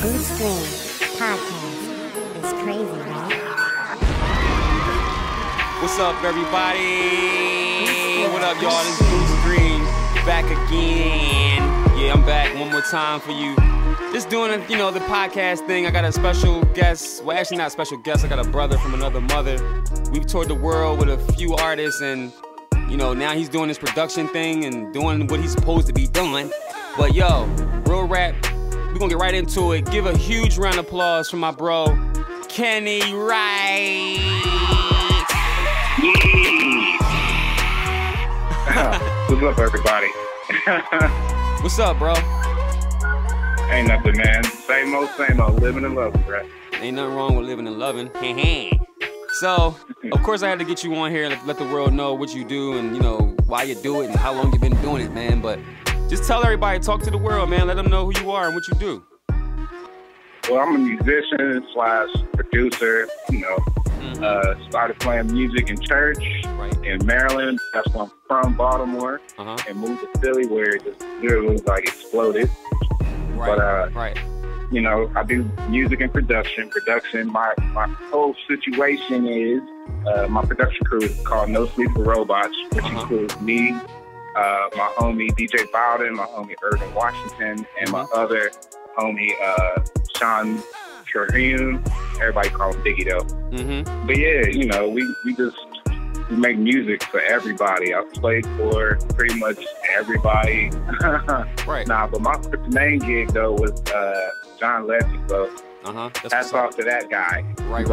Nsfr podcast. It's crazy, right? What's up, everybody? What up, y'all? This is Greene back again. Yeah, I'm back one more time for you. Just doing, the podcast thing. I got a special guest. Well, actually not a special guest. I got a brother from another mother. We've toured the world with a few artists, and now he's doing this production thing and doing what he's supposed to be doing. But yo, real rap, we're gonna get right into it. Give a huge round of applause for my bro, Kenny Wright. What's up, everybody? What's up, bro? Ain't nothing, man. Same old, living and loving, bro. Ain't nothing wrong with living and loving. So, of course, I had to get you on here and let the world know what you do and, why you do it and how long you've been doing it, man. But just tell everybody, talk to the world, man. Let them know who you are and what you do. Well, I'm a musician / producer, started playing music in church in Maryland. That's where I'm from, Baltimore, and moved to Philly where it just literally exploded. I do music and production. My whole situation is my production crew is called No Sleep for Robots, which includes me, my homie DJ Bowden, my homie Irvin Washington, and my other homie Sean Greene. Everybody call him Biggie though. But yeah, we make music for everybody. I've played for pretty much everybody. But my main gig though was John Legend. So hats off to that guy. Right.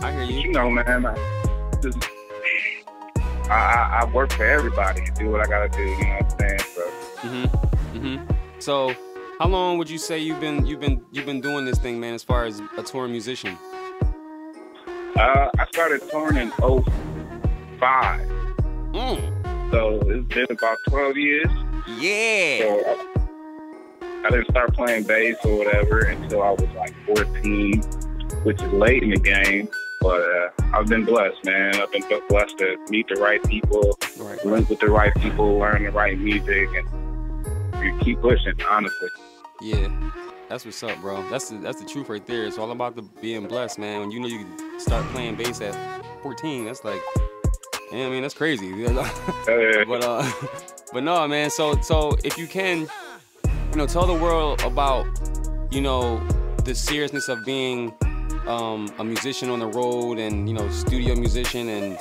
I hear you. Man, I work for everybody and do what I gotta do. You know what I'm saying? So. So, how long would you say you've been doing this thing, man? As far as a touring musician. I started touring in 2005. So it's been about 12 years. Yeah. So I didn't start playing bass or whatever until I was 14, which is late in the game. But I've been blessed, man. I've been blessed to meet the right people, link with the right people, learn the right music, and you keep pushing, honestly. Yeah. That's what's up, bro. That's the truth right there. It's all about the being blessed, man. When you can start playing bass at 14, that's that's crazy. But no, man. So if you can, tell the world about, the seriousness of being a musician on the road and studio musician and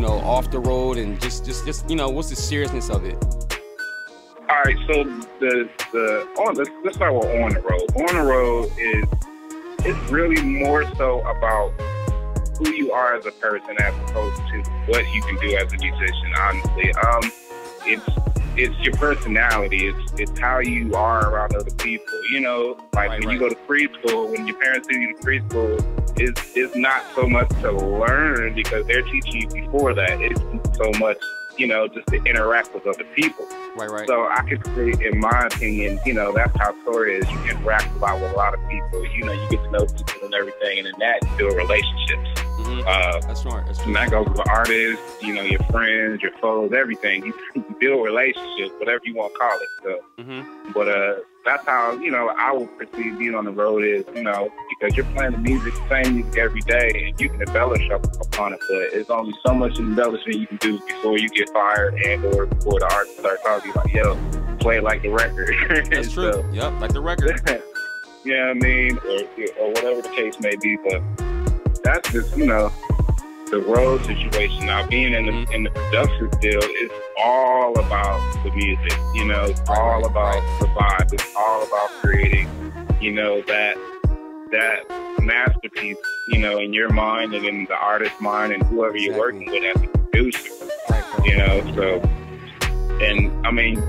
off the road and just what's the seriousness of it? All right, so let's start with on the road. On the road it's really more so about who you are as a person as opposed to what you can do as a musician. Honestly, it's your personality. It's how you are around other people. When you go to preschool, when your parents send you to preschool, it's not so much to learn because they're teaching you before that. It's so much. Just to interact with other people. Right. So I could say, in my opinion, that's how tour is. You interact a lot with a lot of people. You get to know people and everything, and in that, you build relationships. That's smart. And that goes with artists, your friends, your foes, everything. You build relationships, whatever you want to call it. So, but that's how, I would perceive being on the road is, because you're playing the same music every day, and you can embellish upon it, but it's only so much embellishment you can do before you get fired and or before the artist starts talking like, yo, play it like the record. That's true. So, yep, like the record. You know what I mean? Or whatever the case may be, but that's just, the road situation. Now, being in the production field, it's all about the music. It's all about the vibe. It's all about creating, that masterpiece, in your mind and in the artist's mind and whoever you're working with as a producer. So, and I mean,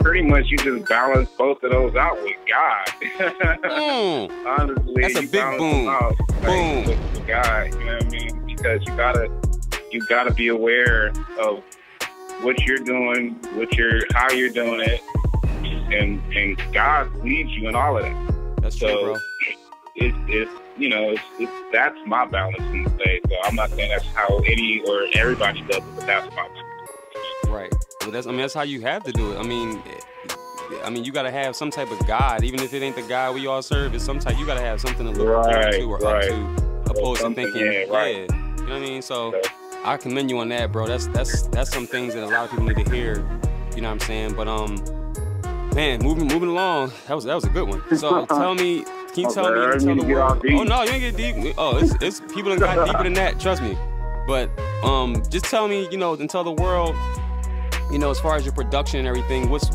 pretty much you just balance both of those out with God. Honestly, that's a big boom. Boom. With God, you know what I mean? Because you gotta be aware of what you're doing, how you're doing it, and God leads you in all of that. That's true, bro. That's my balancing stage. So I'm not saying that's how any or everybody does it, but that's my balance. Right. But that's how you have to do it. I mean, I mean, you got to have some type of God, even if it ain't the God we all serve. It's some type. You got to have something to look forward to or up to, opposed to thinking, you know what I mean. So I commend you on that, bro. That's some things that a lot of people need to hear. You know what I'm saying? But man, moving along. That was a good one. So tell me, can you tell the world? Oh no, you ain't get deep. Oh, it's people that got deeper than that. Trust me. But just tell me, you know, and tell the world, you know, as far as your production and everything, what's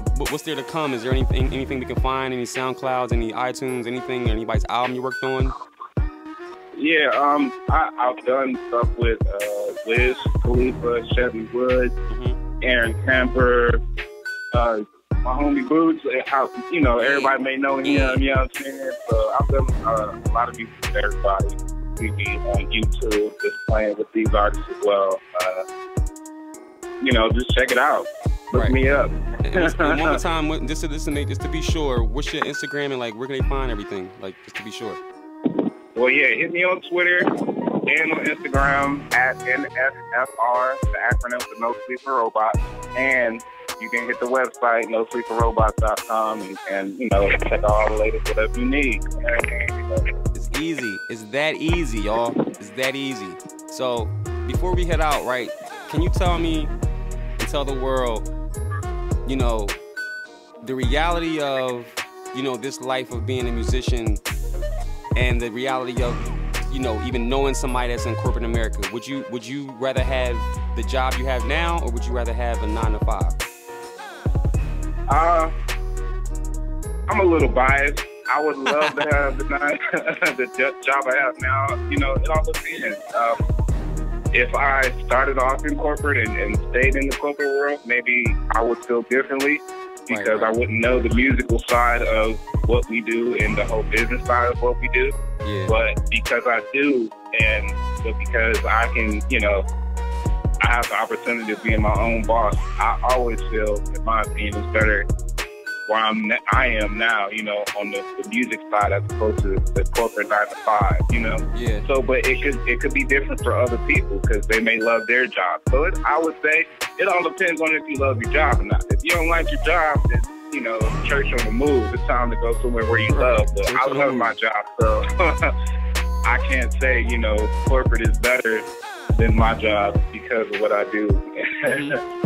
there to come? Is there anything we can find? Any SoundClouds, any iTunes, anything, anybody's album you worked on? Yeah, I've done stuff with Wiz Khalifa, Chevy Woods, Aaron Camper, my homie Boots. You know, everybody may know him. You know what I'm saying? So I've done a lot of music with everybody. We be on YouTube, just playing with these artists as well. You know, just check it out. Look me up. And one more time, just to be sure, what's your Instagram and like where can they find everything? Like just to be sure. Well, yeah, hit me on Twitter and on Instagram at Nsfr, the acronym for No Sleep for Robots, and you can hit the website nosleepforrobots.com and you know check out all the latest whatever you need. It's easy. It's that easy, y'all. It's that easy. So before we head out, right? Can you tell me and tell the world, you know, the reality of, you know, this life of being a musician and the reality of, you know, even knowing somebody that's in corporate America? Would you rather have the job you have now, or would you rather have a 9 to 5? I'm a little biased. I would love to have the job I have now. You know, it all depends. If I started off in corporate and stayed in the corporate world, maybe I would feel differently because I wouldn't know the musical side of what we do and the whole business side of what we do. Yeah. But because I do, but because I can, you know, I have the opportunity to be my own boss, I always feel, in my opinion, it's better where I am now, you know, on the music side as opposed to the corporate 9 to 5, you know. Yeah. So, but it could be different for other people because they may love their job. So I would say it all depends on if you love your job or not. If you don't like your job, then, you know, church on the move. It's time to go somewhere where you love. But I love my job, so I can't say, you know, corporate is better than my job because of what I do.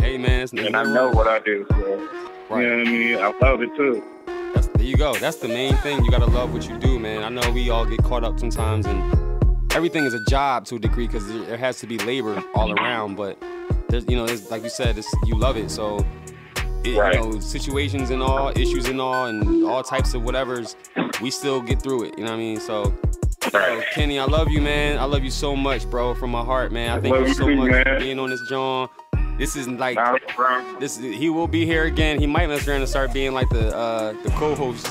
Hey, man. And I know what I do, so. You know what I mean? I love it too. There you go. That's the main thing. You gotta love what you do, man. I know we all get caught up sometimes, and everything is a job to a degree because there has to be labor all around. But there's, you know, like you said, you love it. So, you know, situations and all, issues and all types of whatevers, we still get through it. You know what I mean? So, Kenny, I love you, man. I love you so much, bro, from my heart, man. I thank you so much for being on this, John. This is like he will be here again. He might mess around and start being like the co-host.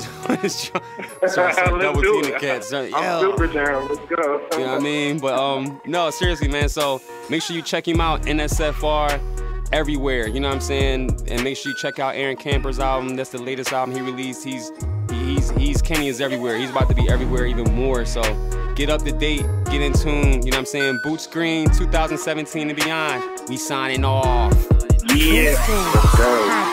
Start double teaming the cats. I'm super down. Let's go. You know what I mean? But no, seriously, man. So make sure you check him out, Nsfr, everywhere. You know what I'm saying? And make sure you check out Aaron Camper's album. That's the latest album he released. Kenny is everywhere. He's about to be everywhere even more. So get up to date, get in tune. You know what I'm saying? Boots Greene 2017 and beyond. We signing off. Yeah. Let's go.